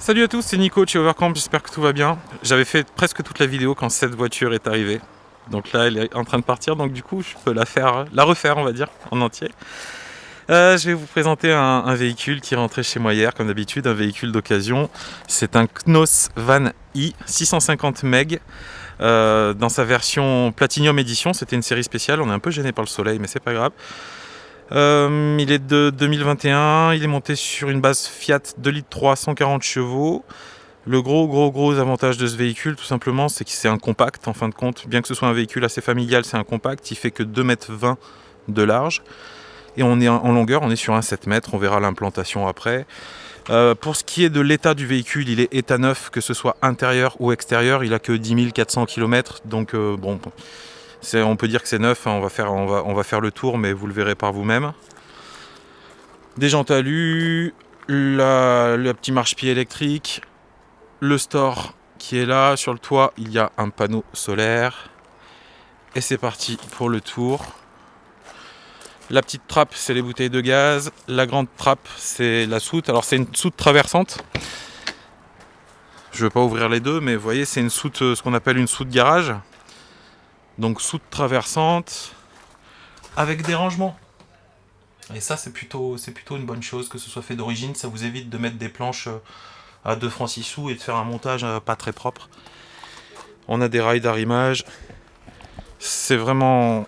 Salut à tous, c'est Nico de chez Overcamp, j'espère que tout va bien. J'avais fait presque toute la vidéo quand cette voiture est arrivée. Donc là, elle est en train de partir, donc du coup, je peux la refaire, on va dire, en entier. Je vais vous présenter un véhicule qui est rentré chez moi hier, comme d'habitude, un véhicule d'occasion. C'est un Knos Van i 650 MB dans sa version Platinum Edition. C'était une série spéciale, on est un peu gêné par le soleil, mais c'est pas grave. Il est de 2021, il est monté sur une base Fiat 2 litres 3, 140 chevaux. Le gros avantage de ce véhicule, tout simplement, c'est que c'est un compact, en fin de compte. Bien que ce soit un véhicule assez familial, c'est un compact. Il fait que 2,20 m de large. Et on est en longueur, on est sur un 7 mètres. On verra l'implantation après. Pour ce qui est de l'état du véhicule, il est état neuf, que ce soit intérieur ou extérieur. Il a que 10 400 km. Donc, bon, on peut dire que c'est neuf. Hein. On va faire le tour, mais vous le verrez par vous-même. Des jantes alu, la petite marche-pied électrique. Le store qui est là, sur le toit, il y a un panneau solaire. Et c'est parti pour le tour. La petite trappe, c'est les bouteilles de gaz. La grande trappe, c'est la soute. Alors c'est une soute traversante. Je ne vais pas ouvrir les deux, mais vous voyez, c'est une soute, ce qu'on appelle une soute garage. Donc soute traversante avec des rangements. Et ça, c'est plutôt une bonne chose que ce soit fait d'origine. Ça vous évite de mettre des planches à 2 francs 6 sous et de faire un montage pas très propre. On a des rails d'arrimage. C'est vraiment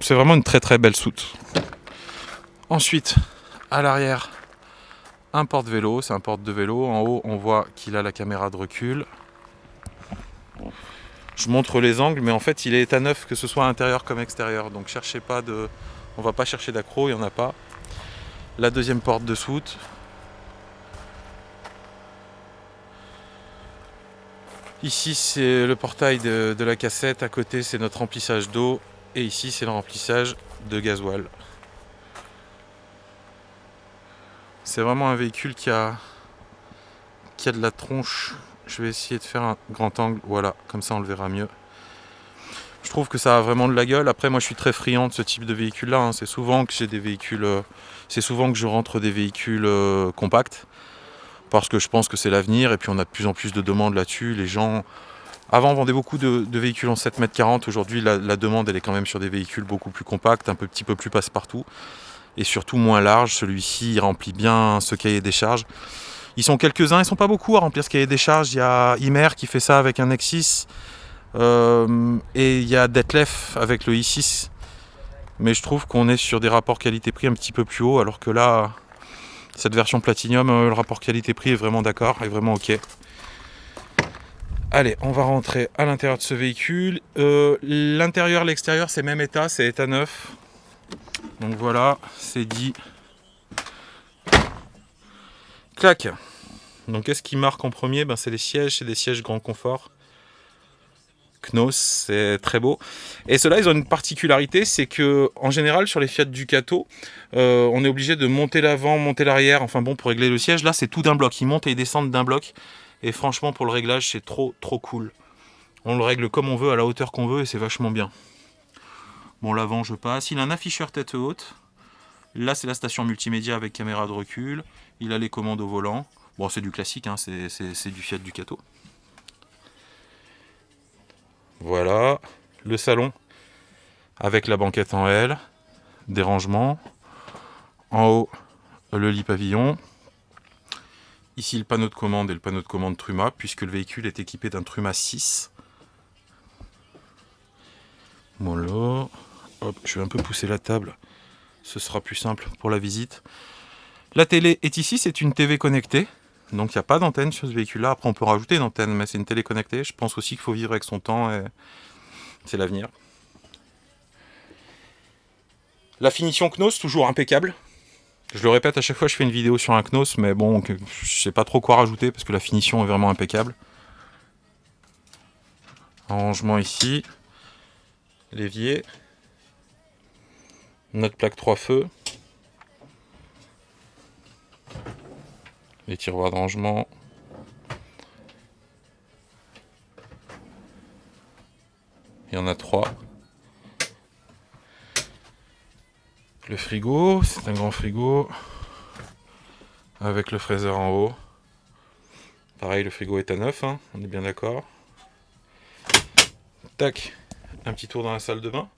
une très belle soute. Ensuite, à l'arrière, un porte-vélo. C'est un porte de vélo. En haut, on voit qu'il a la caméra de recul. Je montre les angles, mais en fait, il est état neuf, que ce soit intérieur comme extérieur. Donc, cherchez pas de... On va pas chercher d'accro, il n'y en a pas. La deuxième porte de soute. Ici, c'est le portail de la cassette. À côté, c'est notre remplissage d'eau. Et ici, c'est le remplissage de gasoil. C'est vraiment un véhicule qui a de la tronche. Je vais essayer de faire un grand angle. Voilà, comme ça on le verra mieux. Je trouve que ça a vraiment de la gueule. Après, moi, je suis très friand de ce type de véhicule-là. Hein. C'est souvent que j'ai des véhicules... c'est souvent que je rentre des véhicules compacts. Parce que je pense que c'est l'avenir. Et puis, on a de plus en plus de demandes là-dessus. Les gens... Avant, on vendait beaucoup de véhicules en 7,40 m. Aujourd'hui, la demande, elle est quand même sur des véhicules beaucoup plus compacts, un petit peu plus passe-partout. Et surtout moins large. Celui-ci, il remplit bien ce cahier des charges. Ils sont quelques-uns, ils sont pas beaucoup à remplir ce cahier des charges. Il y a Imer qui fait ça avec un Nexis. Et il y a Detlef avec le i6. Mais je trouve qu'on est sur des rapports qualité-prix un petit peu plus hauts. Alors que là, cette version Platinum, le rapport qualité-prix est vraiment d'accord, est vraiment ok. Allez, on va rentrer à l'intérieur de ce véhicule. L'intérieur, l'extérieur, c'est même état, c'est état neuf. Donc voilà, c'est dit. Clac. Donc qu'est-ce qui marque en premier? C'est les sièges, c'est des sièges grand confort. Knos, c'est très beau. Et ceux-là, ils ont une particularité, c'est que en général sur les Fiat Ducato, on est obligé de monter l'avant, monter l'arrière. Enfin bon, pour régler le siège, là c'est tout d'un bloc. Ils montent et ils descendent d'un bloc. Et franchement, pour le réglage, c'est trop cool. On le règle comme on veut, à la hauteur qu'on veut, et c'est vachement bien. Bon, l'avant, je passe. Il a un afficheur tête haute. Là, c'est la station multimédia avec caméra de recul. Il a les commandes au volant. Bon, c'est du classique, hein, c'est du Fiat Ducato. Voilà, le salon avec la banquette en L, des rangements. En haut, le lit pavillon. Ici, le panneau de commande et le panneau de commande Truma, puisque le véhicule est équipé d'un Truma 6. Voilà. Hop, je vais un peu pousser la table, ce sera plus simple pour la visite. La télé est ici, c'est une TV connectée. Donc il n'y a pas d'antenne sur ce véhicule-là. Après, on peut rajouter une antenne, mais c'est une télé connectée. Je pense aussi qu'il faut vivre avec son temps et c'est l'avenir. La finition Knos, toujours impeccable. Je le répète à chaque fois que je fais une vidéo sur un Knos, mais bon, je sais pas trop quoi rajouter parce que la finition est vraiment impeccable. Rangement ici. L'évier. Notre plaque 3 feux. Les tiroirs de rangement. Il y en a 3. Le frigo, c'est un grand frigo avec le fraiseur en haut. Pareil, le frigo est à neuf, hein, on est bien d'accord. Tac, un petit tour dans la salle de bain,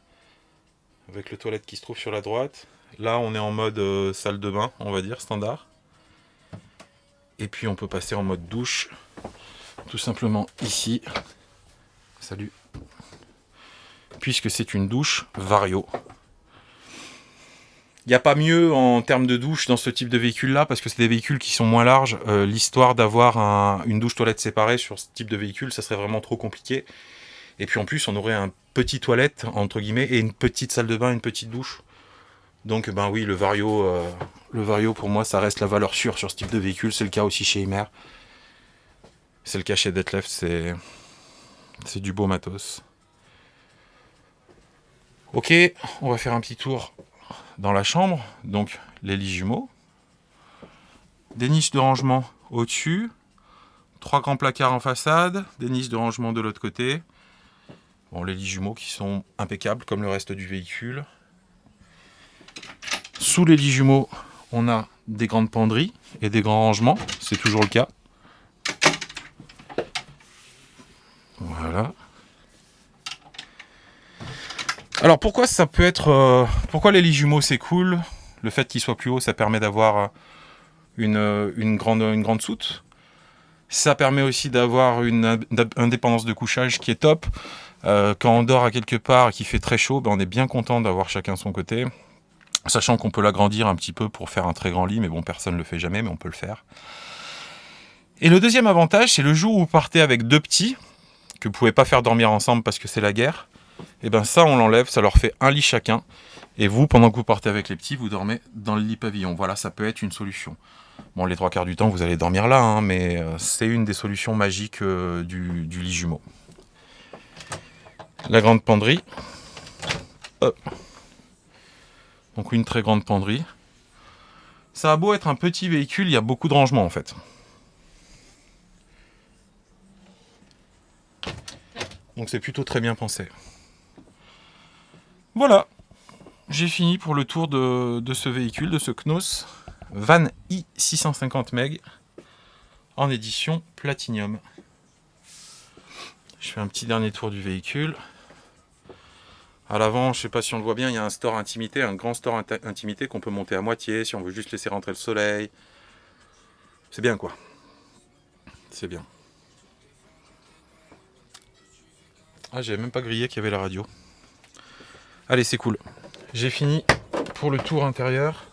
avec le toilette qui se trouve sur la droite. Là, on est en mode salle de bain, on va dire, standard. Et puis, on peut passer en mode douche, tout simplement ici. Salut. Puisque c'est une douche Vario. Il n'y a pas mieux en termes de douche dans ce type de véhicule-là, parce que c'est des véhicules qui sont moins larges. L'histoire d'avoir une douche-toilette séparée sur ce type de véhicule, ça serait vraiment trop compliqué. Et puis en plus, on aurait un petit toilette, entre guillemets, et une petite salle de bain, une petite douche. Donc ben oui, le Vario pour moi, ça reste la valeur sûre sur ce type de véhicule. C'est le cas aussi chez Imer. C'est le cas chez Detlef, c'est du beau matos. Ok, on va faire un petit tour dans la chambre, donc les lits jumeaux, des niches de rangement au-dessus, 3 grands placards en façade, des niches de rangement de l'autre côté. Bon, les lits jumeaux qui sont impeccables comme le reste du véhicule. Sous les lits jumeaux, on a des grandes penderies et des grands rangements, c'est toujours le cas. Voilà. Alors pourquoi ça peut être... pourquoi les lits jumeaux c'est cool? Le fait qu'ils soient plus hauts, ça permet d'avoir une grande soute. Ça permet aussi d'avoir une indépendance de couchage qui est top. Quand on dort à quelque part et qu'il fait très chaud, ben on est bien content d'avoir chacun son côté. Sachant qu'on peut l'agrandir un petit peu pour faire un très grand lit, mais bon, personne ne le fait jamais, mais on peut le faire. Et le deuxième avantage, c'est le jour où vous partez avec 2 petits, que vous ne pouvez pas faire dormir ensemble parce que c'est la guerre. Et ben ça, on l'enlève, ça leur fait un lit chacun. Et vous, pendant que vous partez avec les petits, vous dormez dans le lit pavillon. Voilà, ça peut être une solution. Bon, les 3/4 du temps, vous allez dormir là, hein, mais c'est une des solutions magiques du lit jumeau. La grande penderie. Hop. Donc une très grande penderie. Ça a beau être un petit véhicule, il y a beaucoup de rangements en fait. Donc c'est plutôt très bien pensé. Voilà, j'ai fini pour le tour de ce véhicule, de ce Knos Van i 650 MB en édition Platinum. Je fais un petit dernier tour du véhicule. À l'avant, je ne sais pas si on le voit bien, il y a un store intimité, un grand store intimité qu'on peut monter à moitié si on veut juste laisser rentrer le soleil. C'est bien quoi. C'est bien. Ah, j'avais même pas grillé qu'il y avait la radio. Allez, c'est cool. J'ai fini pour le tour intérieur.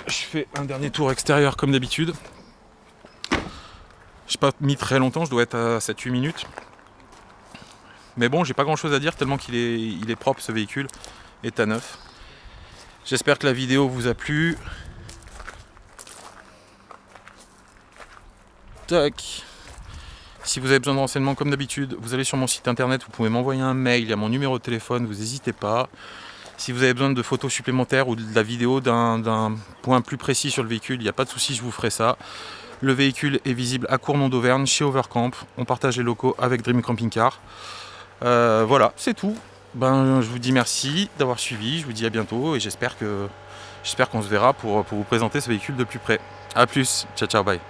Je fais un dernier tour extérieur comme d'habitude. Je n'ai pas mis très longtemps, je dois être à 7-8 minutes. Mais bon, j'ai pas grand chose à dire tellement qu'il est propre ce véhicule, est à neuf. J'espère que la vidéo vous a plu. Tac. Si vous avez besoin de renseignements comme d'habitude, vous allez sur mon site internet, vous pouvez m'envoyer un mail, il y a mon numéro de téléphone, vous n'hésitez pas. Si vous avez besoin de photos supplémentaires ou de la vidéo d'un point plus précis sur le véhicule, il n'y a pas de souci, je vous ferai ça. Le véhicule est visible à Cournon d'Auvergne, chez Overcamp. On partage les locaux avec Dream Camping Car. Voilà, c'est tout. Ben, je vous dis merci d'avoir suivi, je vous dis à bientôt et j'espère qu'on se verra pour vous présenter ce véhicule de plus près. A plus, ciao ciao, bye.